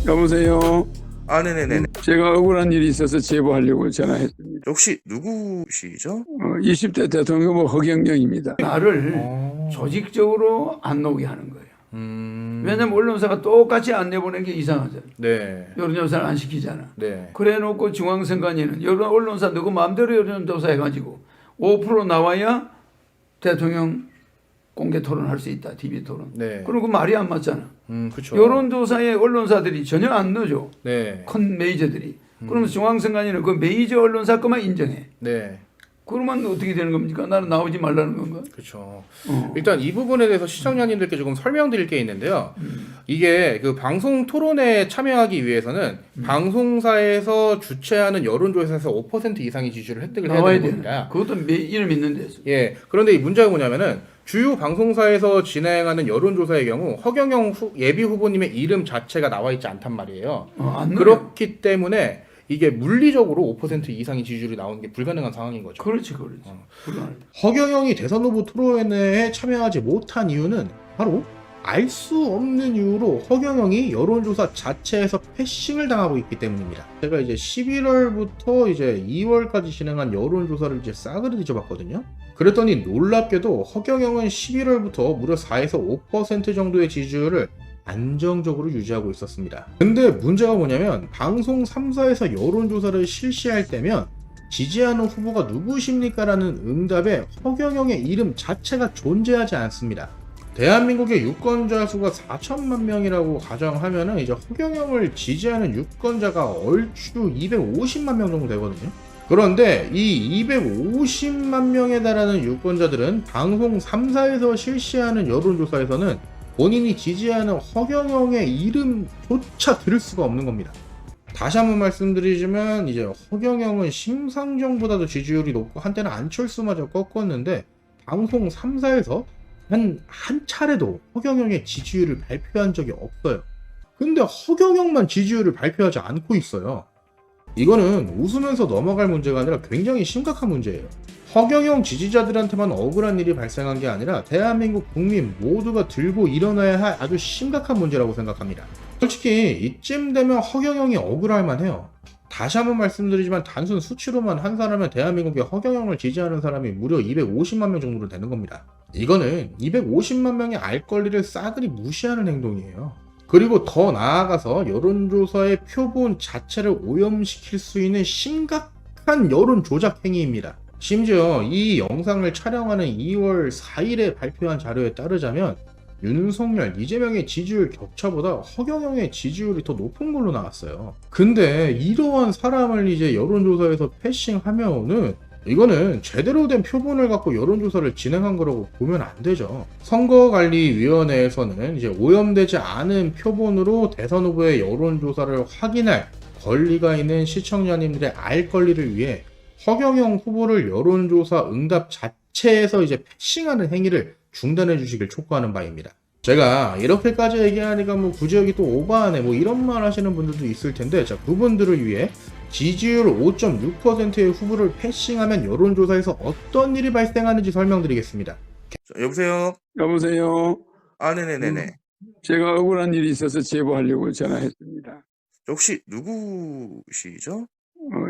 여보세요. 네네네네. 제가 억울한 일이 있어서 제보하려고 전화했습니다. 혹시 누구시죠? 20대 대통령 후보 허경영입니다. 나를 어. 조직적으로 안 나오게 하는 거예요. 음. 왜냐면 언론사가 똑같이 안 내보낸 게 이상하잖아. 네. 여론조사를 안 시키잖아. 네. 그래놓고 중앙선관위는 여러 언론사 누구 마음대로 여론조사 해가지고 5% 나와야 대통령 공개 토론할 수 있다. TV 토론. 네. 그럼 그 말이 안 맞잖아. 그쵸. 여론조사에 언론사들이 전혀 안 넣어줘. 네. 큰 메이저들이. 그러면 중앙선관위는 그 메이저 언론사 것만 인정해. 네. 그러면 어떻게 되는 겁니까? 나는 나오지 말라는 건가? 그렇죠. 일단 이 부분에 대해서 시청자님들께 조금 설명드릴 게 있는데요. 이게 그 방송 토론에 참여하기 위해서는 방송사에서 주최하는 여론조사에서 5% 이상의 지지율을 획득을 해야 되는 겁니다. 그것도 이름 있는 데서. 예. 그런데 이 문제가 뭐냐면은 주요 방송사에서 진행하는 여론조사의 경우 허경영 예비 후보님의 이름 자체가 나와 있지 않단 말이에요. 안 그렇기 때문에 이게 물리적으로 5% 이상의 지지율이 나오는 게 불가능한 상황인 거죠. 그렇지. 허경영이 대선 후보 토론회에 참여하지 못한 이유는 바로 알 수 없는 이유로 허경영이 여론조사 자체에서 패싱을 당하고 있기 때문입니다. 제가 이제 11월부터 이제 2월까지 진행한 여론조사를 이제 싸그리 뒤져봤거든요. 그랬더니 놀랍게도 허경영은 11월부터 무려 4에서 5% 정도의 지지율을 안정적으로 유지하고 있었습니다. 근데 문제가 뭐냐면 방송 3사에서 여론조사를 실시할 때면 지지하는 후보가 누구십니까? 라는 응답에 허경영의 이름 자체가 존재하지 않습니다. 대한민국의 유권자 수가 4천만 명이라고 가정하면은 이제 허경영을 지지하는 유권자가 얼추 250만 명 정도 되거든요. 그런데 이 250만 명에 달하는 유권자들은 방송 3사에서 실시하는 여론조사에서는 본인이 지지하는 허경영의 이름조차 들을 수가 없는 겁니다. 다시 한번 말씀드리지만 이제 허경영은 심상정보다도 지지율이 높고 한때는 안철수마저 꺾었는데 방송 3사에서 한 차례도 허경영의 지지율을 발표한 적이 없어요. 근데 허경영만 지지율을 발표하지 않고 있어요. 이거는 웃으면서 넘어갈 문제가 아니라 굉장히 심각한 문제예요. 허경영 지지자들한테만 억울한 일이 발생한 게 아니라 대한민국 국민 모두가 들고 일어나야 할 아주 심각한 문제라고 생각합니다. 솔직히 이쯤 되면 허경영이 억울할 만해요. 다시 한번 말씀드리지만 단순 수치로만 환산하면 대한민국에 허경영을 지지하는 사람이 무려 250만 명 정도로 되는 겁니다. 이거는 250만 명의 알 권리를 싸그리 무시하는 행동이에요. 그리고 더 나아가서 여론조사의 표본 자체를 오염시킬 수 있는 심각한 여론 조작 행위입니다. 심지어 이 영상을 촬영하는 2월 4일에 발표한 자료에 따르자면 윤석열, 이재명의 지지율 격차보다 허경영의 지지율이 더 높은 걸로 나왔어요. 근데 이러한 사람을 이제 여론조사에서 패싱하면은 이거는 제대로 된 표본을 갖고 여론조사를 진행한 거라고 보면 안 되죠. 선거관리위원회에서는 이제 오염되지 않은 표본으로 대선 후보의 여론조사를 확인할 권리가 있는 시청자님들의 알 권리를 위해 허경영 후보를 여론조사 응답 자체에서 이제 패싱하는 행위를 중단해 주시길 촉구하는 바입니다. 제가 이렇게까지 얘기하니까 뭐 굳이 여기 또 오버하네 뭐 이런 말 하시는 분들도 있을 텐데 자, 그분들을 위해 지지율 5.6%의 후보를 패싱하면 여론조사에서 어떤 일이 발생하는지 설명드리겠습니다. 여보세요. 네네네네. 제가 억울한 일이 있어서 제보하려고 전화했습니다. 혹시 누구시죠?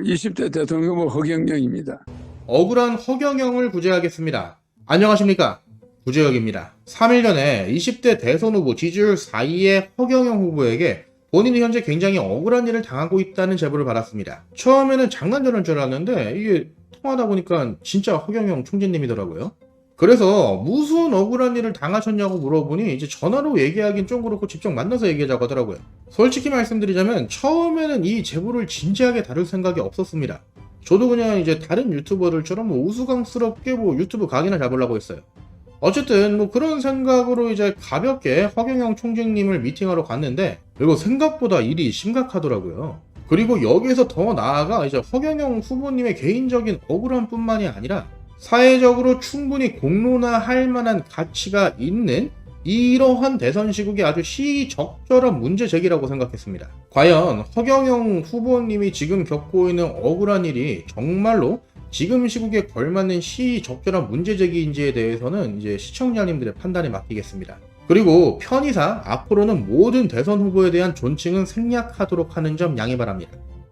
20대 대통령 후보 허경영입니다. 억울한 허경영을 구제하겠습니다. 안녕하십니까? 구제혁입니다. 3일 전에 20대 대선 후보 지지율 4위의 허경영 후보에게 본인이 현재 굉장히 억울한 일을 당하고 있다는 제보를 받았습니다. 처음에는 장난 전화인 줄 알았는데 이게 통화하다 보니까 진짜 허경영 총재님이더라고요. 그래서 무슨 억울한 일을 당하셨냐고 물어보니 이제 전화로 얘기하긴 좀 그렇고 직접 만나서 얘기하자고 하더라고요. 솔직히 말씀드리자면 처음에는 이 제보를 진지하게 다룰 생각이 없었습니다. 저도 그냥 이제 다른 유튜버들처럼 뭐 우스꽝스럽게 뭐 유튜브 각이나 잡으려고 했어요. 어쨌든 뭐 그런 생각으로 이제 가볍게 허경영 총재님을 미팅하러 갔는데 이거 생각보다 일이 심각하더라고요. 그리고 여기에서 더 나아가 이제 허경영 후보님의 개인적인 억울함뿐만이 아니라 사회적으로 충분히 공론화할 만한 가치가 있는 이러한 대선 시국에 아주 시적절한 문제 제기라고 생각했습니다. 과연 허경영 후보님이 지금 겪고 있는 억울한 일이 정말로 지금 시국에 걸맞는 시적절한 문제 제기인지에 대해서는 이제 시청자님들의 판단에 맡기겠습니다. 그리고 편의상 앞으로는 모든 대선 후보에 대한 존칭은 생략하도록 하는 점 양해 바랍니다.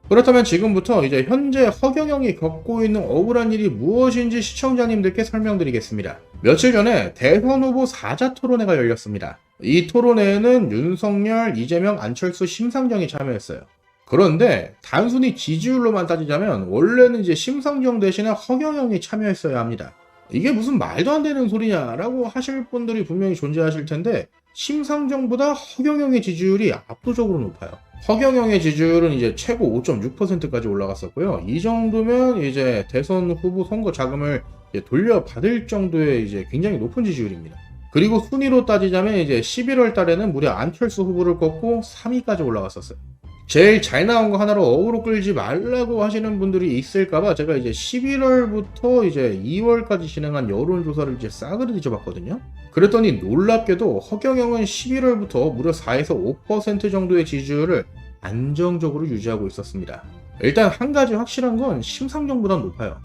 그렇다면 지금부터 이제 현재 허경영이 겪고 있는 억울한 일이 무엇인지 시청자님들께 설명드리겠습니다. 며칠 전에 대선 후보 4자 토론회가 열렸습니다. 이 토론회에는 윤석열, 이재명, 안철수, 심상정이 참여했어요. 그런데 단순히 지지율로만 따지자면 원래는 이제 심상정 대신에 허경영이 참여했어야 합니다. 이게 무슨 말도 안 되는 소리냐라고 하실 분들이 분명히 존재하실 텐데 심상정보다 허경영의 지지율이 압도적으로 높아요. 허경영의 지지율은 이제 최고 5.6%까지 올라갔었고요. 이 정도면 이제 대선 후보 선거 자금을 돌려받을 정도의 이제 굉장히 높은 지지율입니다. 그리고 순위로 따지자면 이제 11월 달에는 무려 안철수 후보를 꺾고 3위까지 올라갔었어요. 제일 잘 나온 거 하나로 어그로 끌지 말라고 하시는 분들이 있을까봐 제가 이제 11월부터 이제 2월까지 진행한 여론조사를 이제 싸그리 뒤져봤거든요. 그랬더니 놀랍게도 허경영은 11월부터 무려 4에서 5% 정도의 지지율을 안정적으로 유지하고 있었습니다. 일단 한 가지 확실한 건 심상정보다 높아요.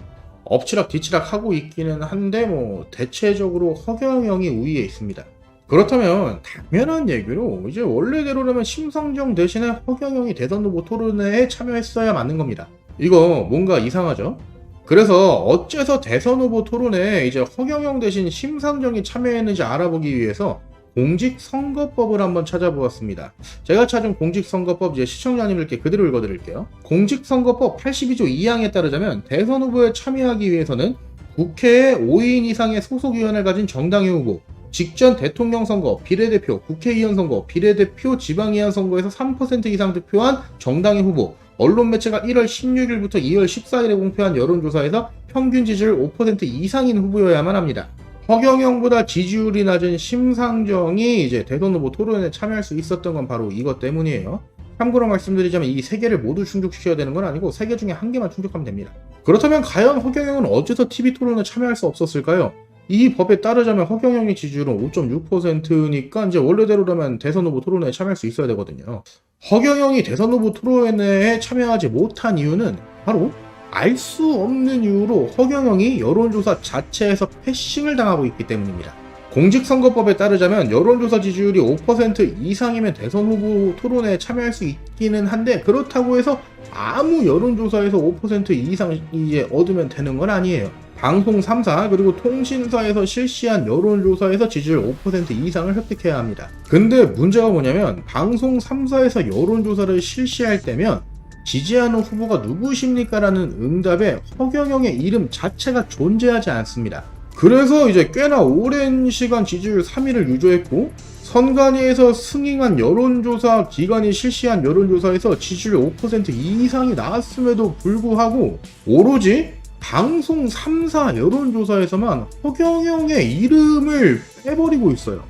엎치락 뒤치락 하고 있기는 한데 뭐 대체적으로 허경영이 우위에 있습니다. 그렇다면 당연한 얘기로 이제 원래대로라면 심상정 대신에 허경영이 대선 후보 토론회에 참여했어야 맞는 겁니다. 이거 뭔가 이상하죠? 그래서 어째서 대선 후보 토론회에 이제 허경영 대신 심상정이 참여했는지 알아보기 위해서 공직선거법을 한번 찾아보았습니다. 제가 찾은 공직선거법 이제 시청자님들께 그대로 읽어드릴게요. 공직선거법 82조 2항에 따르자면 대선 후보에 참여하기 위해서는 국회에 5인 이상의 소속위원을 가진 정당의 후보, 직전 대통령 선거, 비례대표, 국회의원 선거, 비례대표, 지방의원 선거에서 3% 이상 득표한 정당의 후보, 언론 매체가 1월 16일부터 2월 14일에 공표한 여론조사에서 평균 지지율 5% 이상인 후보여야만 합니다. 허경영보다 지지율이 낮은 심상정이 이제 대선 후보 토론에 참여할 수 있었던 건 바로 이것 때문이에요. 참고로 말씀드리자면 이 세 개를 모두 충족시켜야 되는 건 아니고 세 개 중에 한 개만 충족하면 됩니다. 그렇다면 과연 허경영은 어째서 TV 토론에 참여할 수 없었을까요? 이 법에 따르자면 허경영의 지지율은 5.6%니까 이제 원래대로라면 대선 후보 토론회에 참여할 수 있어야 되거든요. 허경영이 대선 후보 토론회에 참여하지 못한 이유는 바로 알 수 없는 이유로 허경영이 여론조사 자체에서 패싱을 당하고 있기 때문입니다. 공직선거법에 따르자면 여론조사 지지율이 5% 이상이면 대선 후보 토론회에 참여할 수 있기는 한데 그렇다고 해서 아무 여론조사에서 5% 이상 이제 얻으면 되는 건 아니에요. 방송 3사 그리고 통신사에서 실시한 여론조사에서 지지율 5% 이상을 획득해야 합니다. 근데 문제가 뭐냐면 방송 3사에서 여론조사를 실시할 때면 지지하는 후보가 누구십니까? 라는 응답에 허경영의 이름 자체가 존재하지 않습니다. 그래서 이제 꽤나 오랜 시간 지지율 3위를 유지했고 선관위에서 승인한 여론조사 기관이 실시한 여론조사에서 지지율 5% 이상이 나왔음에도 불구하고 오로지 방송 3사 여론조사에서만 허경영의 이름을 빼버리고 있어요.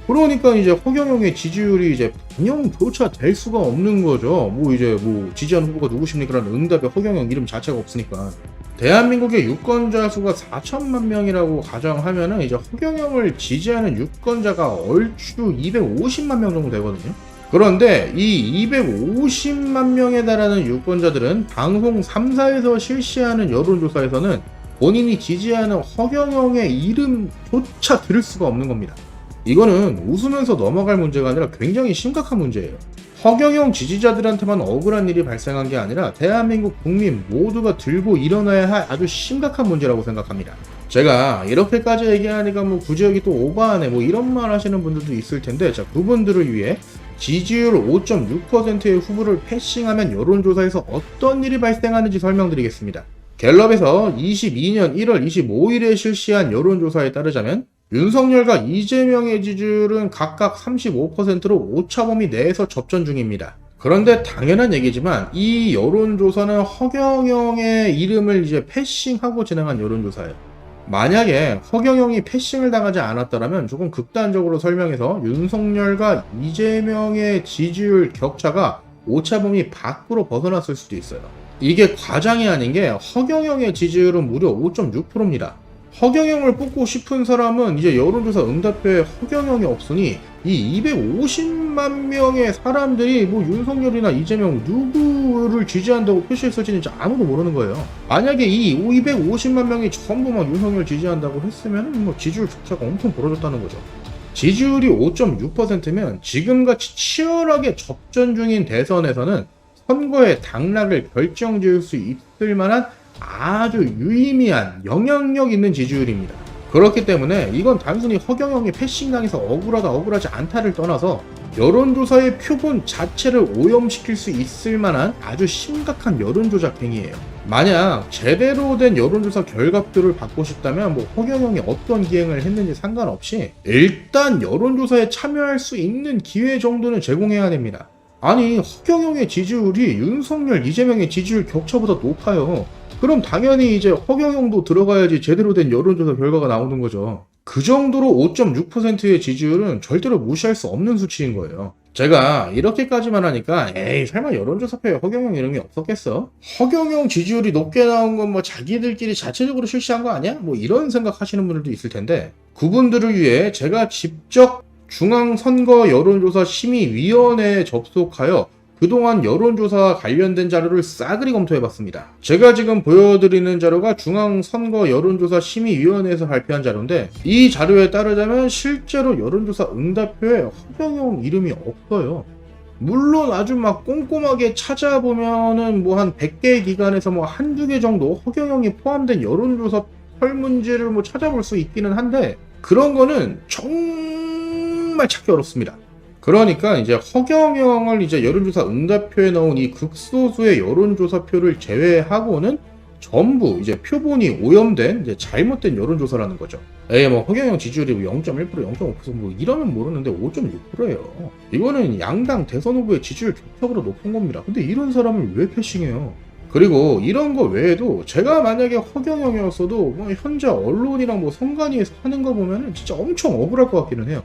그러니까 이제 허경영의 지지율이 이제 반영조차 될 수가 없는 거죠. 지지하는 후보가 누구십니까라는 응답에 허경영 이름 자체가 없으니까. 대한민국의 유권자 수가 4천만 명이라고 가정하면은 이제 허경영을 지지하는 유권자가 얼추 250만 명 정도 되거든요. 그런데 이 250만 명에 달하는 유권자들은 방송 3사에서 실시하는 여론조사에서는 본인이 지지하는 허경영의 이름조차 들을 수가 없는 겁니다. 이거는 웃으면서 넘어갈 문제가 아니라 굉장히 심각한 문제예요. 허경영 지지자들한테만 억울한 일이 발생한 게 아니라 대한민국 국민 모두가 들고 일어나야 할 아주 심각한 문제라고 생각합니다. 제가 이렇게까지 얘기하니까 굳이 여기 또 오버하네 이런 말 하시는 분들도 있을 텐데 자, 그분들을 위해 지지율 5.6%의 후보를 패싱하면 여론조사에서 어떤 일이 발생하는지 설명드리겠습니다. 갤럽에서 22년 1월 25일에 실시한 여론조사에 따르자면 윤석열과 이재명의 지지율은 각각 35%로 오차범위 내에서 접전 중입니다. 그런데 당연한 얘기지만 이 여론조사는 허경영의 이름을 이제 패싱하고 진행한 여론조사예요. 만약에 허경영이 패싱을 당하지 않았더라면 조금 극단적으로 설명해서 윤석열과 이재명의 지지율 격차가 오차범위 밖으로 벗어났을 수도 있어요. 이게 과장이 아닌 게 허경영의 지지율은 무려 5.6%입니다. 허경영을 뽑고 싶은 사람은 이제 여론조사 응답표에 허경영이 없으니 이 250만 명의 사람들이 윤석열이나 이재명 누구를 지지한다고 표시했을지는 아무도 모르는 거예요. 만약에 이 250만 명이 전부 윤석열 지지한다고 했으면 지지율 격차가 엄청 벌어졌다는 거죠. 지지율이 5.6%면 지금같이 치열하게 접전 중인 대선에서는 선거의 당락을 결정지을 수 있을 만한 아주 유의미한 영향력 있는 지지율입니다. 그렇기 때문에 이건 단순히 허경영이 패싱당해서 억울하지 않다를 떠나서 여론조사의 표본 자체를 오염시킬 수 있을 만한 아주 심각한 여론조작 행위예요. 만약 제대로 된 여론조사 결과표를 받고 싶다면 허경영이 어떤 기행을 했는지 상관없이 일단 여론조사에 참여할 수 있는 기회 정도는 제공해야 됩니다. 아니, 허경영의 지지율이 윤석열, 이재명의 지지율 격차보다 높아요. 그럼 당연히 이제 허경영도 들어가야지 제대로 된 여론조사 결과가 나오는 거죠. 그 정도로 5.6%의 지지율은 절대로 무시할 수 없는 수치인 거예요. 제가 이렇게까지만 하니까 에이 설마 여론조사표에 허경영 이름이 없었겠어? 허경영 지지율이 높게 나온 건 자기들끼리 자체적으로 실시한 거 아니야? 이런 생각하시는 분들도 있을 텐데, 그분들을 위해 제가 직접 중앙선거 여론조사 심의위원회에 접속하여 그동안 여론조사와 관련된 자료를 싸그리 검토해봤습니다. 제가 지금 보여드리는 자료가 중앙선거 여론조사 심의위원회에서 발표한 자료인데, 이 자료에 따르자면 실제로 여론조사 응답표에 허경영 이름이 없어요. 물론 아주 꼼꼼하게 찾아보면은 한 100개의 기관에서 한두 개 정도 허경영이 포함된 여론조사 설문지를 찾아볼 수 있기는 한데, 그런 거는 정말 찾기 어렵습니다. 그러니까 이제 허경영을 이제 여론조사 응답표에 넣은 이 극소수의 여론조사표를 제외하고는 전부 이제 표본이 오염된 이제 잘못된 여론조사라는 거죠. 허경영 지지율이 0.1%, 0.5% 이러면 모르는데 5.6%예요. 이거는 양당 대선 후보의 지지율 격차보다 높은 겁니다. 근데 이런 사람을 왜 패싱해요? 그리고 이런 거 외에도 제가 만약에 허경영이었어도 현재 언론이랑 선관위에서 하는 거 보면은 진짜 엄청 억울할 것 같기는 해요.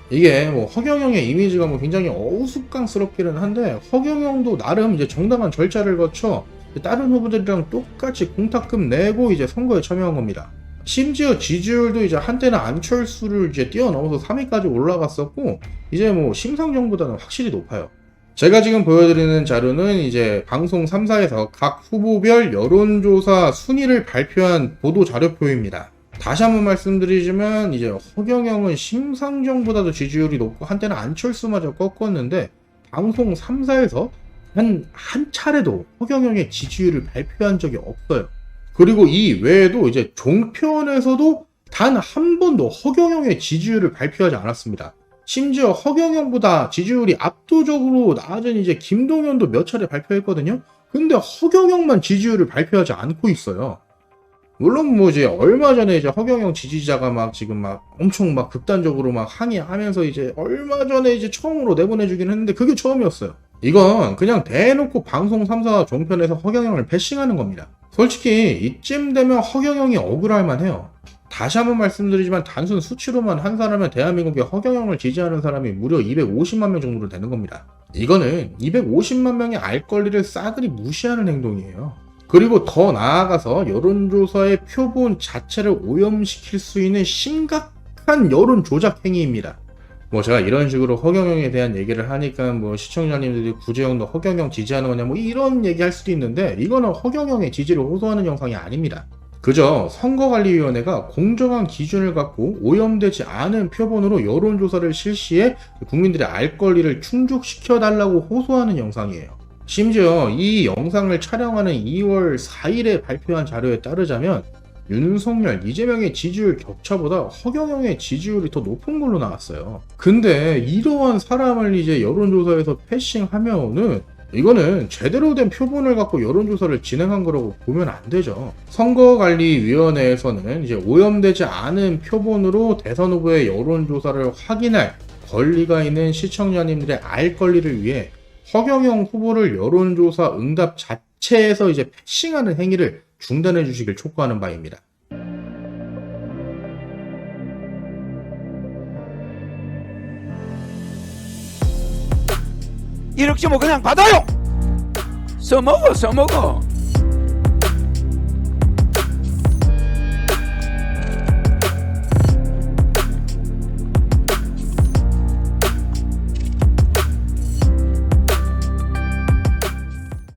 이게 허경영의 이미지가 굉장히 어수강스럽기는 한데, 허경영도 나름 이제 정당한 절차를 거쳐 다른 후보들이랑 똑같이 공탁금 내고 이제 선거에 참여한 겁니다. 심지어 지지율도 이제 한때는 안철수를 이제 뛰어넘어서 3위까지 올라갔었고, 이제 심상정보다는 확실히 높아요. 제가 지금 보여드리는 자료는 이제 방송 3사에서 각 후보별 여론조사 순위를 발표한 보도 자료표입니다. 다시 한번 말씀드리지만 이제 허경영은 심상정보다도 지지율이 높고 한때는 안철수마저 꺾었는데, 방송 3사에서 한 차례도 허경영의 지지율을 발표한 적이 없어요. 그리고 이 외에도 이제 종편에서도 단 한 번도 허경영의 지지율을 발표하지 않았습니다. 심지어 허경영보다 지지율이 압도적으로 낮은 이제 김동연도 몇 차례 발표했거든요. 근데 허경영만 지지율을 발표하지 않고 있어요. 물론 이제 얼마 전에 이제 허경영 지지자가 지금 엄청 극단적으로 항의하면서 이제 얼마 전에 이제 처음으로 내보내주긴 했는데, 그게 처음이었어요. 이건 그냥 대놓고 방송 3사 종편에서 허경영을 패싱하는 겁니다. 솔직히 이쯤 되면 허경영이 억울할 만해요. 다시 한번 말씀드리지만 단순 수치로만 환산하면 대한민국에 허경영을 지지하는 사람이 무려 250만 명 정도로 되는 겁니다. 이거는 250만 명의 알 권리를 싸그리 무시하는 행동이에요. 그리고 더 나아가서 여론조사의 표본 자체를 오염시킬 수 있는 심각한 여론 조작 행위입니다. 제가 이런 식으로 허경영에 대한 얘기를 하니까 시청자님들이 구제영도 허경영 지지하는 거냐 이런 얘기 할 수도 있는데, 이거는 허경영의 지지를 호소하는 영상이 아닙니다. 그저 선거관리위원회가 공정한 기준을 갖고 오염되지 않은 표본으로 여론조사를 실시해 국민들의 알 권리를 충족시켜달라고 호소하는 영상이에요. 심지어 이 영상을 촬영하는 2월 4일에 발표한 자료에 따르자면 윤석열, 이재명의 지지율 격차보다 허경영의 지지율이 더 높은 걸로 나왔어요. 근데 이러한 사람을 이제 여론조사에서 패싱하면은 이거는 제대로 된 표본을 갖고 여론조사를 진행한 거라고 보면 안 되죠. 선거관리위원회에서는 이제 오염되지 않은 표본으로 대선 후보의 여론조사를 확인할 권리가 있는 시청자님들의 알 권리를 위해 허경영 후보를 여론조사 응답 자체에서 이제 패싱하는 행위를 중단해 주시길 촉구하는 바입니다. 이렇게 그냥 받아요. 써먹어.